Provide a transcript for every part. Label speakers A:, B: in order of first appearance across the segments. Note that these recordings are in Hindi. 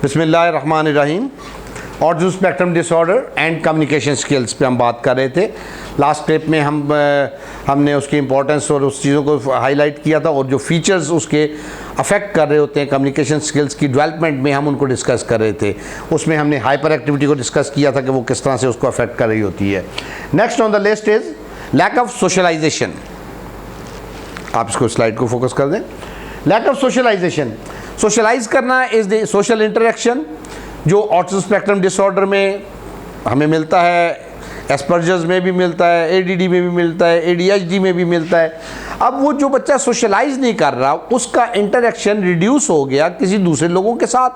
A: बिस्मिल्लाहिर्रहमानिर्रहीम। Autism spectrum disorder and communication skills पे हम बात कर रहे थे। लास्ट क्लिप में हमने उसकी इंपॉर्टेंस और उस चीज़ों को हाईलाइट किया था और जो फीचर्स उसके अफेक्ट कर रहे होते हैं कम्युनिकेशन स्किल्स की डेवलपमेंट में, हम उनको डिस्कस कर रहे थे। उसमें हमने हाइपर एक्टिविटी को डिस्कस किया था कि वो किस तरह से उसको अफेक्ट कर रही होती है। Next on the list is lack of socialization. आप इसको स्लाइड को फोकस कर दें। लैक ऑफ सोशलाइजेशन, सोशलाइज करना इज़ द सोशल इंटरेक्शन जो ऑटिज्म स्पेक्ट्रम डिसऑर्डर में हमें मिलता है, एस्पर्जर्स में भी मिलता है, एडीडी में भी मिलता है, एडीएचडी में भी मिलता है। अब वो जो बच्चा सोशलाइज नहीं कर रहा, उसका इंटरेक्शन रिड्यूस हो गया किसी दूसरे लोगों के साथ,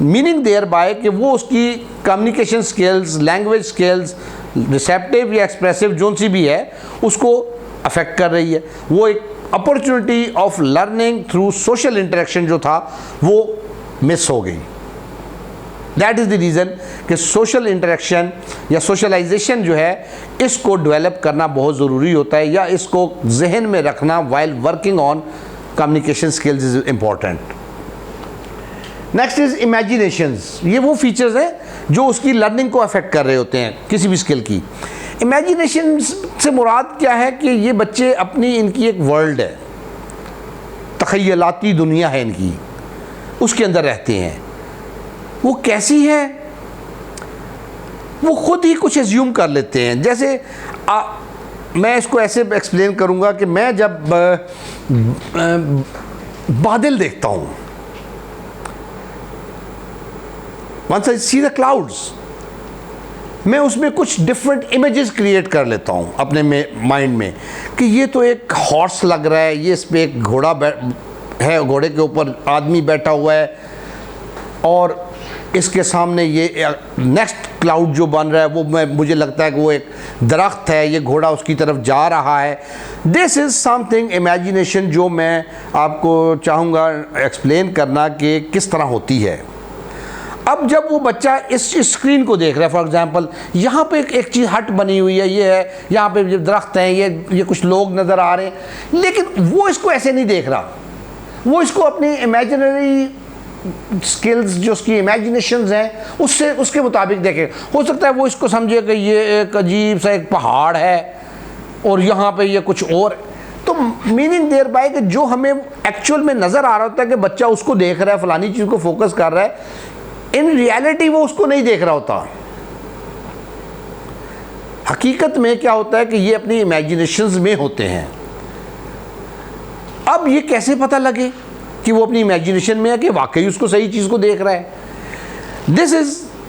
A: मीनिंग देयर बाय कि वो उसकी communication skills, language skills, receptive या एक्सप्रेसिव जो सी भी है उसको अफेक्ट कर रही है। वो एक opportunity of learning through social interaction जो था वो मिस हो गई। दैट इज़ द रीज़न कि सोशल इंटरेक्शन या सोशलाइजेशन जो है इसको डेवलप करना बहुत ज़रूरी होता है, या इसको जहन में रखना while working on communication skills is important. Next is imaginations. ये वो फीचर्स हैं जो उसकी लर्निंग को अफेक्ट कर रहे होते हैं किसी भी स्किल की। इमेजिनेशन से मुराद क्या है कि ये बच्चे अपनी, इनकी एक वर्ल्ड है, तख़य्युलाती दुनिया है इनकी, उसके अंदर रहते हैं। वो कैसी है वो खुद ही कुछ एज्यूम कर लेते हैं। जैसे मैं इसको ऐसे एक्सप्लेन करूंगा कि मैं जब बादल देखता हूँ, once I see the clouds, मैं उसमें कुछ डिफरेंट इमेजेस क्रिएट कर लेता हूँ अपने माइंड में कि ये तो एक हॉर्स लग रहा है, ये इस पर एक घोड़ा है, घोड़े के ऊपर आदमी बैठा हुआ है, और इसके सामने ये नेक्स्ट क्लाउड जो बन रहा है वो मुझे लगता है कि वो एक दरख्त है, ये घोड़ा उसकी तरफ जा रहा है। दिस इज़ समथिंग इमेजिनेशन जो मैं आपको चाहूँगा एक्सप्लेन करना कि किस तरह होती है। अब जब वो बच्चा इस स्क्रीन को देख रहा है, फॉर एग्जांपल यहाँ पे एक चीज़ हट बनी हुई है, ये है, यहाँ पे दरख्त हैं, ये कुछ लोग नज़र आ रहे हैं, लेकिन वो इसको ऐसे नहीं देख रहा। वो इसको अपनी इमेजिनरी स्किल्स जो उसकी इमेजिनेशंस हैं उससे, उसके मुताबिक देखे। हो सकता है वो इसको समझे कि ये एक अजीब सा एक पहाड़ है और यहाँ पे ये कुछ और। तो मीनिंग देयर बाय कि जो हमें एक्चुअल में नज़र आ रहा होता है कि बच्चा उसको देख रहा है, फलानी चीज़ को फोकस कर रहा है, इन रियलिटी वो उसको नहीं देख रहा होता। हकीकत में क्या होता है कि ये अपनी इमेजिनेशंस में होते हैं। अब ये कैसे पता लगे कि वो अपनी इमेजिनेशन में है कि वाकई उसको सही चीज़ को देख रहा है? This is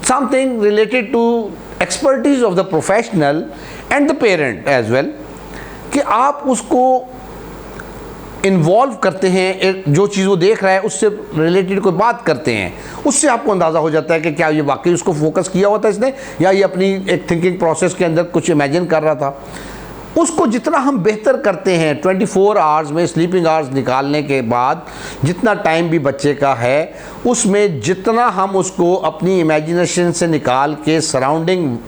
A: something related to expertise of the professional and the parent as well, कि आप उसको इन्वॉल्व करते हैं, जो चीज़ वो देख रहा है उससे रिलेटेड कोई बात करते हैं, उससे आपको अंदाज़ा हो जाता है कि क्या ये वाकई उसको फोकस किया हुआ था इसने, या ये अपनी एक थिंकिंग प्रोसेस के अंदर कुछ इमेजिन कर रहा था। उसको जितना हम बेहतर करते हैं 24 आवर्स में स्लीपिंग आवर्स निकालने के बाद, जितना टाइम भी बच्चे का है उसमें जितना हम उसको अपनी इमेजिनेशन से निकाल के सराउंडिंग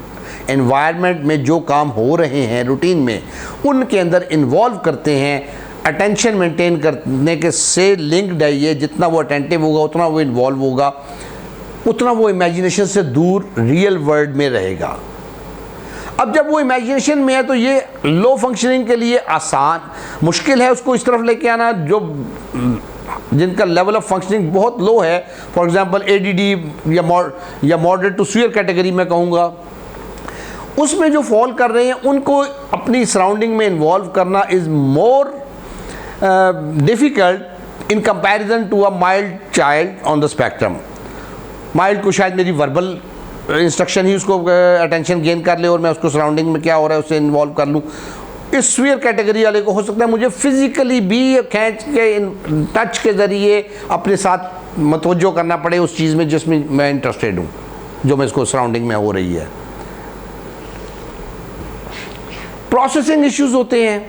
A: एनवायरनमेंट में जो काम हो रहे हैं रूटीन में उनके अंदर इन्वॉल्व करते हैं, अटेंशन मेंटेन करने के से लिंक्ड है ये। जितना वो अटेंटिव होगा उतना वो इन्वॉल्व होगा, उतना वो इमेजिनेशन से दूर रियल वर्ल्ड में रहेगा। अब जब वो इमेजिनेशन में है तो ये लो फंक्शनिंग के लिए आसान, मुश्किल है उसको इस तरफ लेके आना जो जिनका लेवल ऑफ फंक्शनिंग बहुत लो है। फॉर एग्जांपल एडीडी या मॉडरेट टू सीवियर कैटेगरी में कहूँगा, उसमें जो फॉल कर रहे हैं उनको अपनी सराउंडिंग में इन्वॉल्व करना is more difficult in comparison to a mild child on the spectrum. Mild को शायद मेरी वर्बल इंस्ट्रक्शन ही उसको अटेंशन गेन कर ले और मैं उसको सराउंडिंग में क्या हो रहा है उससे इन्वॉल्व कर लूँ। इस सीवियर कैटेगरी वाले को हो सकता है मुझे फिज़िकली भी खींच के टच के ज़रिए अपने साथ मतवज्जो करना पड़े उस चीज़ में जिसमें मैं इंटरेस्टेड हूँ, जो मैं इसको सराउंडिंग में हो रही है। प्रोसेसिंग इश्यूज़ होते हैं।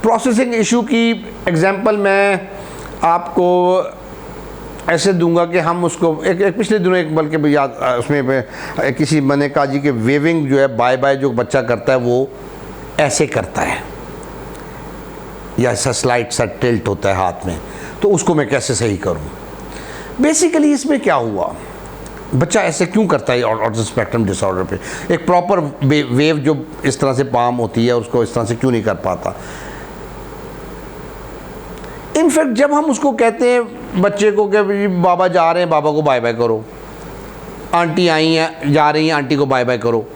A: प्रोसेसिंग इशू की एग्जांपल मैं आपको ऐसे दूंगा कि हम उसको एक पिछले दिनों एक बल्कि याद उसमें किसी मैंने कहा जी कि वेविंग जो है बाय बाय जो बच्चा करता है वो ऐसे करता है, या ऐसा स्लाइड सा टिल्ट होता है हाथ में, तो उसको मैं कैसे सही करूं। बेसिकली इसमें क्या हुआ, बच्चा ऐसे क्यों करता है ऑटिज्म स्पेक्ट्रम डिसऑर्डर पे, एक प्रॉपर वेव जो इस तरह से पाम होती है उसको इस तरह से क्यों नहीं कर पाता। इनफैक्ट जब हम उसको कहते हैं बच्चे को कि बाबा जा रहे हैं, बाबा को बाय बाय करो, आंटी आई हैं जा रही हैं, आंटी को बाय बाय करो,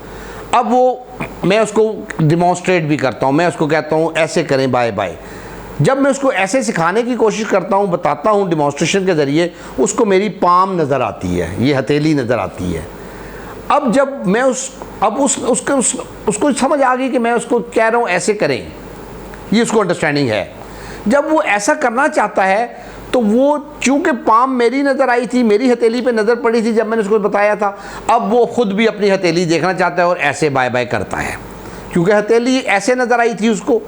A: अब वो मैं उसको डिमॉन्स्ट्रेट भी करता हूँ, मैं उसको कहता हूँ ऐसे करें बाय बाय। जब मैं उसको ऐसे सिखाने की कोशिश करता हूँ, बताता हूँ डिमॉन्स्ट्रेशन के ज़रिए, उसको मेरी पाम नज़र आती है, ये हथेली नज़र आती है। अब जब मैं उसको समझ आ गई कि मैं उसको कह रहा हूँ ऐसे करें, ये उसको अंडरस्टैंडिंग है। जब वो ऐसा करना चाहता है तो वो चूँकि पाम मेरी नज़र आई थी, मेरी हथेली पे नज़र पड़ी थी जब मैंने उसको बताया था, अब वो खुद भी अपनी हथेली देखना चाहता है और ऐसे बाय बाय करता है, क्योंकि हथेली ऐसे नज़र आई थी उसको।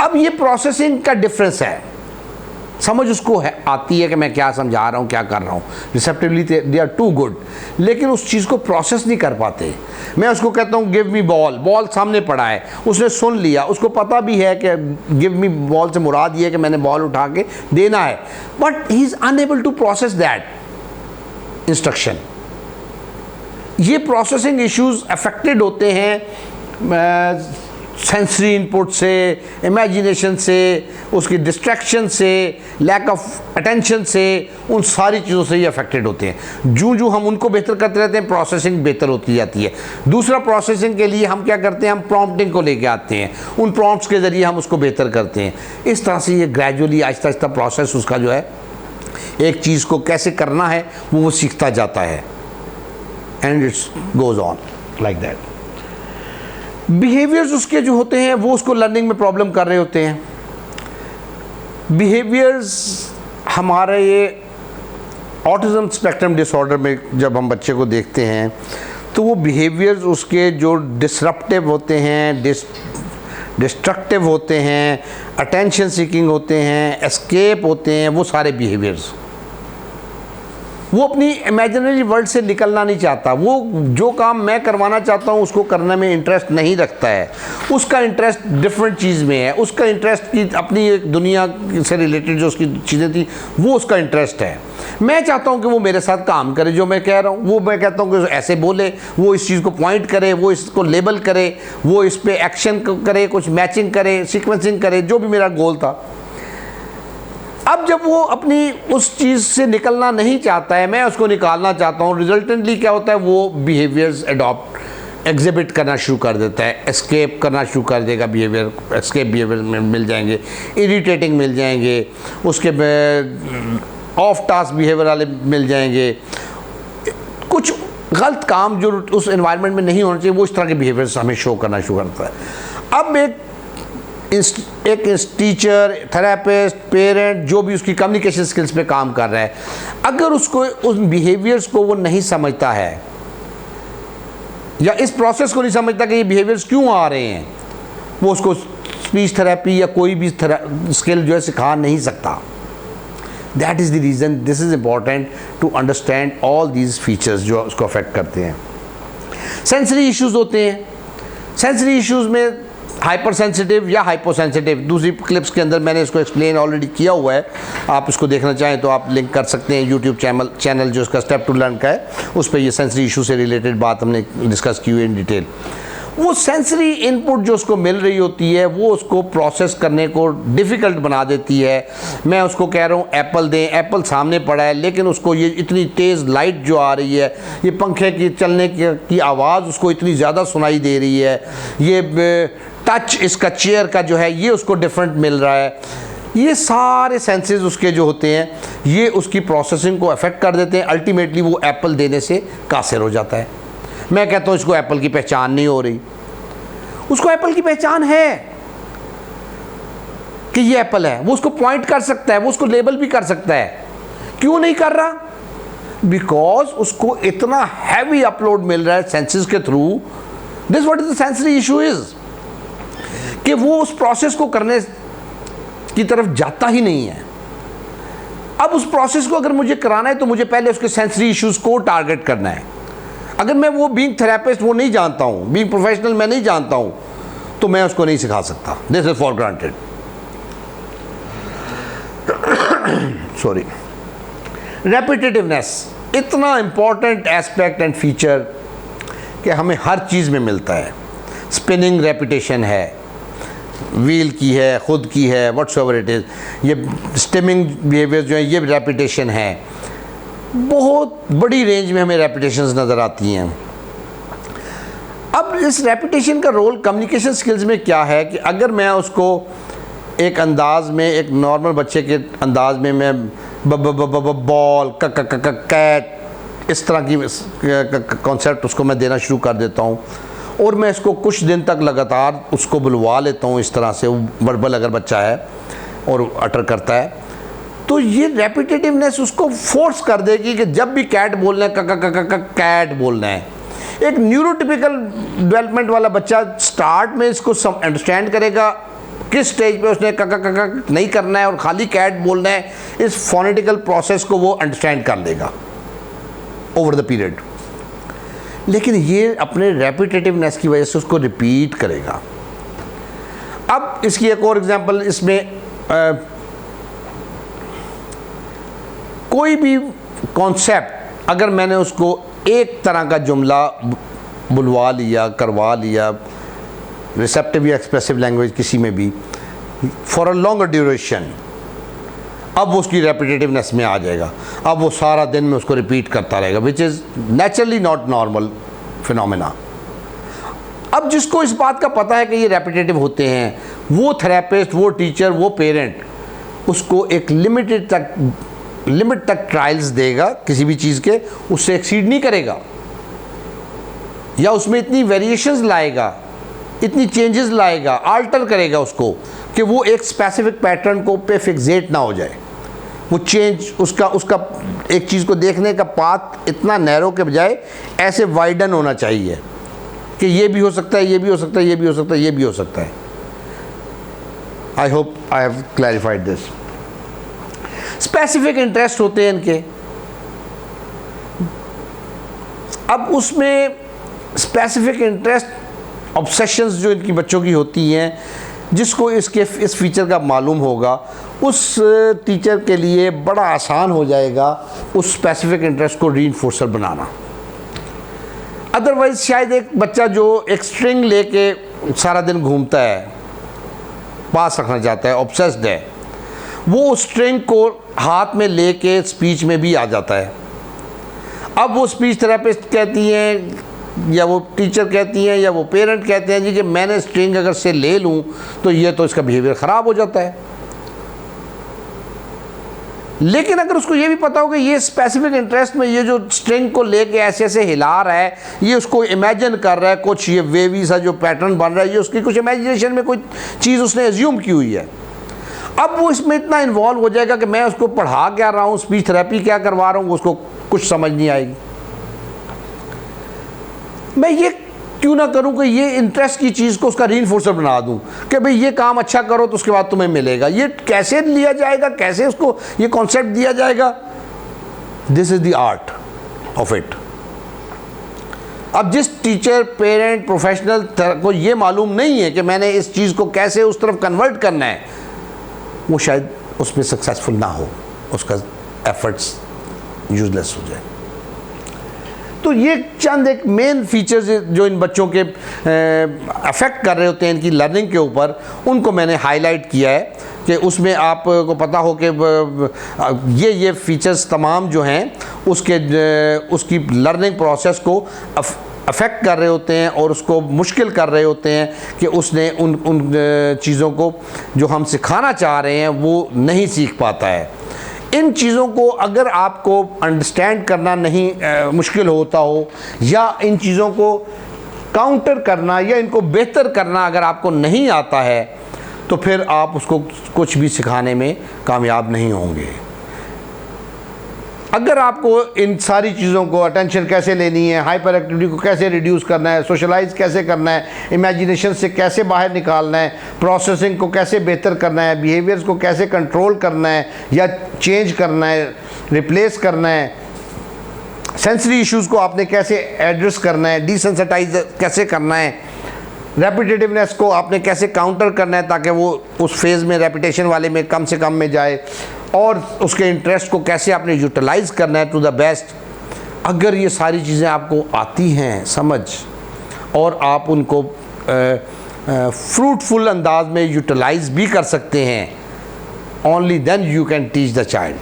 A: अब ये प्रोसेसिंग का डिफरेंस है, समझ उसको है आती है कि मैं क्या समझा रहा हूँ, क्या कर रहा हूँ, रिसेप्टिवली दे आर टू गुड, लेकिन उस चीज़ को प्रोसेस नहीं कर पाते। मैं उसको कहता हूँ गिव मी बॉल, बॉल सामने पड़ा है, उसने सुन लिया, उसको पता भी है कि गिव मी बॉल से मुराद ये है कि मैंने बॉल उठा के देना है, but he is unable to process that instruction. ये प्रोसेसिंग इश्यूज अफेक्टेड होते हैं सेंसरी इनपुट से, इमेजिनेशन से, उसकी डिस्ट्रैक्शन से, लैक ऑफ अटेंशन से, उन सारी चीज़ों से ये अफेक्टेड होते हैं। जो हम उनको बेहतर करते रहते हैं, प्रोसेसिंग बेहतर होती जाती है। दूसरा, प्रोसेसिंग के लिए हम क्या करते हैं, हम प्रॉम्प्टिंग को लेके आते हैं, उन प्रॉम्प्ट्स के ज़रिए हम उसको बेहतर करते हैं। इस तरह से ये ग्रेजुअली आहिस्ता आहिस्ता प्रोसेस उसका जो है, एक चीज़ को कैसे करना है वो सीखता जाता है, and it's goes on like that. Behaviours उसके जो होते हैं वो उसको लर्निंग में प्रॉब्लम कर रहे होते हैं। बिहेवियर्स हमारे ये ऑटिज्म स्पेक्ट्रम डिसऑर्डर में जब हम बच्चे को देखते हैं तो वो बिहेवियर्स उसके जो डिसरप्टिव होते हैं, डिस्ट्रक्टिव होते हैं, अटेंशन सीकिंग होते हैं, एस्केप होते हैं, वो सारे बिहेवियर्स, वो अपनी इमेजिनरी वर्ल्ड से निकलना नहीं चाहता। वो जो काम मैं करवाना चाहता हूँ उसको करने में इंटरेस्ट नहीं रखता है, उसका इंटरेस्ट डिफरेंट चीज़ में है, उसका इंटरेस्ट की अपनी एक दुनिया से रिलेटेड जो उसकी चीज़ें थी वो उसका इंटरेस्ट है। मैं चाहता हूँ कि वो मेरे साथ काम करे, जो मैं कह रहा हूँ वो मैं कहता हूँ कि ऐसे बोले, वो इस चीज़ को पॉइंट करे, वो इसको लेबल करे, वो इस पर एक्शन करे, कुछ मैचिंग करे, सीक्वेंसिंग करे, जो भी मेरा गोल था। अब जब वो अपनी उस चीज़ से निकलना नहीं चाहता है, मैं उसको निकालना चाहता हूँ, रिजल्टेंटली क्या होता है, वो बिहेवियर्स एडॉप्ट एग्जिबिट करना शुरू कर देता है, एस्केप करना शुरू कर देगा। बिहेवियर एस्केप बिहेवियर में मिल जाएंगे, इरिटेटिंग मिल जाएंगे, उसके ऑफ टास्क बिहेवियर वाले मिल जाएंगे, कुछ गलत काम जो उस एनवायरनमेंट में नहीं होना चाहिए वो इस तरह के बिहेवियर्स हमें शो करना शुरू करता है। अब एक टीचर, थेरेपिस्ट, पेरेंट जो भी उसकी कम्युनिकेशन स्किल्स पे काम कर रहा है, अगर उसको उन बिहेवियर्स को वो नहीं समझता है या इस प्रोसेस को नहीं समझता कि ये बिहेवियर्स क्यों आ रहे हैं, वो उसको स्पीच थेरेपी या कोई भी स्किल जो है सिखा नहीं सकता। That is the reason this is important to understand all these features जो उसको अफेक्ट करते हैं। सेंसरी इश्यूज़ होते हैं, सेंसरी इश्यूज़ में हाइपर सेंसिटिव या हाइपो सेंसिटिव, दूसरी क्लिप्स के अंदर मैंने इसको एक्सप्लेन ऑलरेडी किया हुआ है, आप इसको देखना चाहें तो आप लिंक कर सकते हैं। यूट्यूब चैनल जो इसका स्टेप टू लर्न का है उस पर ये सेंसरी इशू से रिलेटेड बात हमने डिस्कस की हुई इन डिटेल। वो सेंसरी इनपुट जो उसको मिल रही होती है वो उसको प्रोसेस करने को डिफ़िकल्ट बना देती है। मैं उसको कह रहा हूँ एप्पल दें, एप्पल सामने पड़ा है, लेकिन उसको ये इतनी तेज़ लाइट जो आ रही है, ये पंखे की चलने की आवाज़ उसको इतनी ज़्यादा सुनाई दे रही है, ये टच इसका चेयर का जो है ये उसको डिफरेंट मिल रहा है, ये सारे सेंसेस उसके जो होते हैं ये उसकी प्रोसेसिंग को अफेक्ट कर देते हैं। अल्टीमेटली वो एप्पल देने से कासिर हो जाता है। मैं कहता हूँ इसको एप्पल की पहचान नहीं हो रही, उसको एप्पल की पहचान है कि ये एप्पल है, वो उसको पॉइंट कर सकता है, वो उसको लेबल भी कर सकता है। क्यों नहीं कर रहा? बिकॉज उसको इतना हैवी अपलोड मिल रहा है सेंसेस के through. This what is the sensory issue is कि वो उस प्रोसेस को करने की तरफ जाता ही नहीं है। अब उस प्रोसेस को अगर मुझे कराना है तो मुझे पहले उसके सेंसरी इश्यूज को टारगेट करना है। अगर मैं वो बीइंग थेरेपिस्ट वो नहीं जानता हूँ, बीइंग प्रोफेशनल मैं नहीं जानता हूँ, तो मैं उसको नहीं सिखा सकता। This is for granted. Sorry. Repetitiveness इतना इम्पॉर्टेंट एस्पेक्ट एंड फीचर कि हमें हर चीज़ में मिलता है। स्पिनिंग रेपिटेशन है, व्हील की है, खुद की है, व्हाट्सएवर इट इज़। ये स्टिमिंग बिहेवियर जो है ये रेपिटेशन है। बहुत बड़ी रेंज में हमें रेपिटेशंस नज़र आती हैं। अब इस रेपिटेशन का रोल कम्युनिकेशन स्किल्स में क्या है कि अगर मैं उसको एक अंदाज में, एक नॉर्मल बच्चे के अंदाज में मैं बॉल कैट इस तरह की कॉन्सेप्ट उसको मैं देना शुरू कर देता हूँ और मैं इसको कुछ दिन तक लगातार उसको बुलवा लेता हूँ इस तरह से, वर्बल अगर बच्चा है और अटर करता है, तो ये रेपिटेटिवनेस उसको फोर्स कर देगी कि जब भी कैट बोलना है कैट बोलना है। एक न्यूरोटिपिकल डेवलपमेंट वाला बच्चा स्टार्ट में इसको अंडरस्टैंड करेगा, किस स्टेज पे उसने क नहीं करना है और खाली कैट बोलना है, इस फोनेटिकल प्रोसेस को वो अंडरस्टैंड कर लेगा ओवर द पीरियड। लेकिन ये अपने रेपिटेटिवनेस की वजह से उसको रिपीट करेगा। अब इसकी एक और एग्जांपल, इसमें कोई भी कॉन्सेप्ट अगर मैंने उसको एक तरह का जुमला बुलवा लिया, करवा लिया, रिसेप्टिव या एक्सप्रेसिव लैंग्वेज किसी में भी फॉर अ लॉन्गर ड्यूरेशन, अब वो उसकी रेपिटेटिवनेस में आ जाएगा। अब वो सारा दिन में उसको रिपीट करता रहेगा, which is naturally not normal phenomena. अब जिसको इस बात का पता है कि ये रेपिटेटिव होते हैं, वो थेरेपिस्ट, वो टीचर, वो पेरेंट उसको एक लिमिट तक ट्रायल्स देगा किसी भी चीज़ के, उससे एक्सीड नहीं करेगा या उसमें इतनी वेरिएशंस लाएगा, इतनी चेंजेस लाएगा, आल्टर करेगा उसको कि वो एक स्पेसिफिक पैटर्न को पे फिक्सेट ना हो जाए। वो चेंज उसका एक चीज़ को देखने का पाथ इतना नैरो के बजाय ऐसे वाइडन होना चाहिए कि ये भी हो सकता है, ये भी हो सकता है, ये भी हो सकता है, ये भी हो सकता है। I hope I have clarified this. Specific interest होते हैं इनके। अब उसमें स्पेसिफिक इंटरेस्ट ऑब्सेशंस जो इनकी बच्चों की होती हैं, जिसको इस फीचर का मालूम होगा, उस टीचर के लिए बड़ा आसान हो जाएगा उस स्पेसिफिक इंटरेस्ट को रीइंफोर्सर बनाना। अदरवाइज शायद एक बच्चा जो एक स्ट्रिंग लेके सारा दिन घूमता है, पास रखना चाहता है, ऑब्सेस्ड है, वो उस स्ट्रिंग को हाथ में लेके स्पीच में भी आ जाता है। अब वो स्पीच थेरेपिस्ट कहती हैं या वो टीचर कहती हैं या वो पेरेंट कहते हैं जी कि मैंने स्ट्रिंग अगर से ले लूँ तो ये तो इसका बिहेवियर ख़राब हो जाता है। लेकिन अगर उसको ये भी पता हो कि ये स्पेसिफिक इंटरेस्ट में ये जो स्ट्रिंग को लेके ऐसे ऐसे हिला रहा है, ये उसको इमेजिन कर रहा है, कुछ ये वेवी सा जो पैटर्न बन रहा है, ये उसकी कुछ इमेजिनेशन में कोई चीज़ उसने एज्यूम की हुई है। अब वो इसमें इतना इन्वॉल्व हो जाएगा कि मैं उसको पढ़ा क्या रहा हूँ, स्पीच थेरेपी क्या करवा रहा हूँ, उसको कुछ समझ नहीं आएगी। मैं ये क्यों ना करूं कि ये इंटरेस्ट की चीज़ को उसका रीइंफोर्सर बना दूं कि भाई ये काम अच्छा करो तो उसके बाद तुम्हें मिलेगा। ये कैसे लिया जाएगा, कैसे उसको ये कॉन्सेप्ट दिया जाएगा? This is the art of it. अब जिस टीचर, पेरेंट, प्रोफेशनल को ये मालूम नहीं है कि मैंने इस चीज़ को कैसे उस तरफ कन्वर्ट करना है, वो शायद उसमें सक्सेसफुल ना हो, उसका एफर्ट्स यूजलेस हो जाए। तो ये चंद एक मेन फीचर्स जो इन बच्चों के अफेक्ट कर रहे होते हैं इनकी लर्निंग के ऊपर, उनको मैंने हाईलाइट किया है कि उसमें आपको पता हो कि ये फीचर्स तमाम जो हैं उसकी लर्निंग प्रोसेस को अफेक्ट कर रहे होते हैं और उसको मुश्किल कर रहे होते हैं कि उसने उन चीज़ों को जो हम सिखाना चाह रहे हैं वो नहीं सीख पाता है। इन चीज़ों को अगर आपको अंडरस्टैंड करना नहीं मुश्किल होता हो, या इन चीज़ों को काउंटर करना या इनको बेहतर करना अगर आपको नहीं आता है, तो फिर आप उसको कुछ भी सिखाने में कामयाब नहीं होंगे। अगर आपको इन सारी चीज़ों को, अटेंशन कैसे लेनी है, हाइपर एक्टिविटी को कैसे रिड्यूस करना है, सोशलाइज कैसे करना है, इमेजिनेशन से कैसे बाहर निकालना है, प्रोसेसिंग को कैसे बेहतर करना है, बिहेवियर्स को कैसे कंट्रोल करना है या चेंज करना है, रिप्लेस करना है, सेंसरी इश्यूज़ को आपने कैसे एड्रेस करना है, डिसेंसिटाइज कैसे करना है, रेपिटेटिवनेस को आपने कैसे काउंटर करना है ताकि वो उस फेज़ में रेपिटेशन वाले में कम से कम में जाए, और उसके इंटरेस्ट को कैसे आपने यूटिलाइज़ करना है टू द बेस्ट। अगर ये सारी चीज़ें आपको आती हैं समझ और आप उनको फ्रूटफुल अंदाज में यूटिलाइज़ भी कर सकते हैं, only then you can teach the child.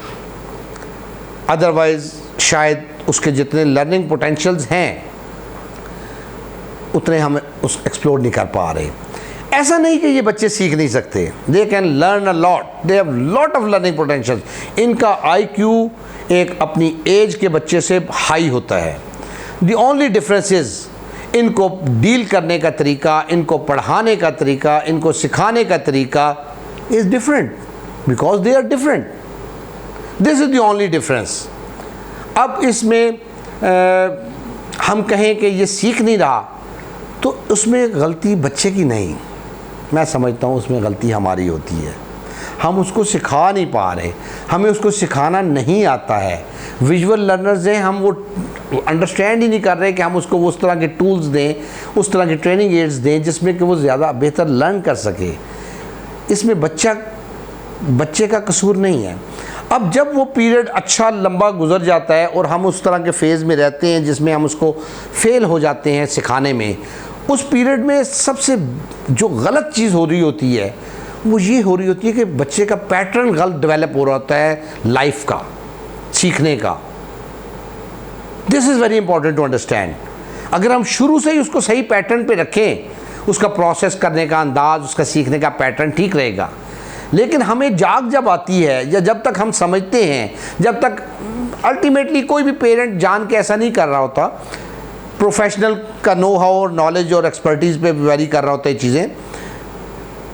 A: Otherwise शायद उसके जितने लर्निंग पोटेंशियल्स हैं उतने हम उस एक्सप्लोर नहीं कर पा रहे। ऐसा नहीं कि ये बच्चे सीख नहीं सकते, they can learn a lot, they have lot of learning potentials. इनका IQ एक अपनी एज के बच्चे से हाई होता है। द ओनली डिफरेंस इज़ इनको डील करने का तरीका, इनको पढ़ाने का तरीका, इनको सिखाने का तरीका is different because they are different. This is the only difference. अब इसमें हम कहें कि ये सीख नहीं रहा तो उसमें गलती बच्चे की नहीं, मैं समझता हूँ उसमें गलती हमारी होती है। हम उसको सिखा नहीं पा रहे, हमें उसको सिखाना नहीं आता है। विजुअल लर्नर्स हैं, हम वो अंडरस्टैंड ही नहीं कर रहे कि हम उसको उस तरह के टूल्स दें, उस तरह के ट्रेनिंग एड्स दें जिसमें कि वो ज़्यादा बेहतर लर्न कर सके। इसमें बच्चे का कसूर नहीं है। अब जब वो पीरियड अच्छा लंबा गुजर जाता है और हम उस तरह के फेज़ में रहते हैं जिसमें हम उसको फेल हो जाते हैं सिखाने में, उस पीरियड में सबसे जो गलत चीज़ हो रही होती है वो ये हो रही होती है कि बच्चे का पैटर्न गलत डेवलप हो रहा होता है लाइफ का, सीखने का। This is very important to understand. अगर हम शुरू से ही उसको सही पैटर्न पे रखें, उसका प्रोसेस करने का अंदाज, उसका सीखने का पैटर्न ठीक रहेगा। लेकिन हमें जाग जब आती है या जब तक हम समझते हैं, जब तक अल्टीमेटली कोई भी पेरेंट जान के ऐसा नहीं कर रहा होता, प्रोफेशनल का नो हाउ और नॉलेज और एक्सपर्टीज़ पे वेरी कर रहा होता है चीज़ें,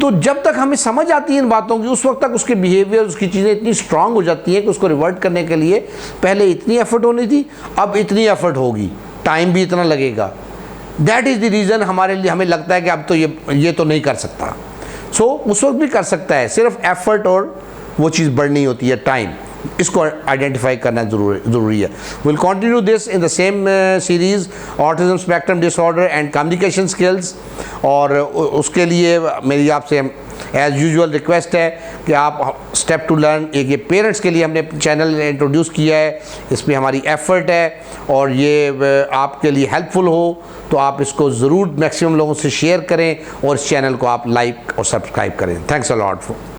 A: तो जब तक हमें समझ आती है इन बातों की उस वक्त तक उसके बिहेवियर, उसकी चीज़ें इतनी स्ट्रांग हो जाती हैं कि उसको रिवर्ट करने के लिए पहले इतनी एफर्ट होनी थी, अब इतनी एफर्ट होगी, टाइम भी इतना लगेगा। दैट इज़ द रीज़न हमारे लिए हमें लगता है कि अब तो ये तो नहीं कर सकता। सो उस वक्त भी कर सकता है, सिर्फ एफर्ट और वो चीज़ बढ़नी होती है, टाइम। इसको आइडेंटिफाई करना ज़रूरी है। Will continue this in the same series autism spectrum disorder and communication skills. और उसके लिए मेरी आपसे एज़ यूजुअल रिक्वेस्ट है कि आप स्टेप टू लर्न, ये पेरेंट्स के लिए हमने चैनल इंट्रोड्यूस किया है, इस पर हमारी एफ़र्ट है और ये आपके लिए हेल्पफुल हो तो आप इसको ज़रूर मैक्सिमम लोगों से शेयर करें और इस चैनल को आप लाइक और सब्सक्राइब करें। Thanks a lot for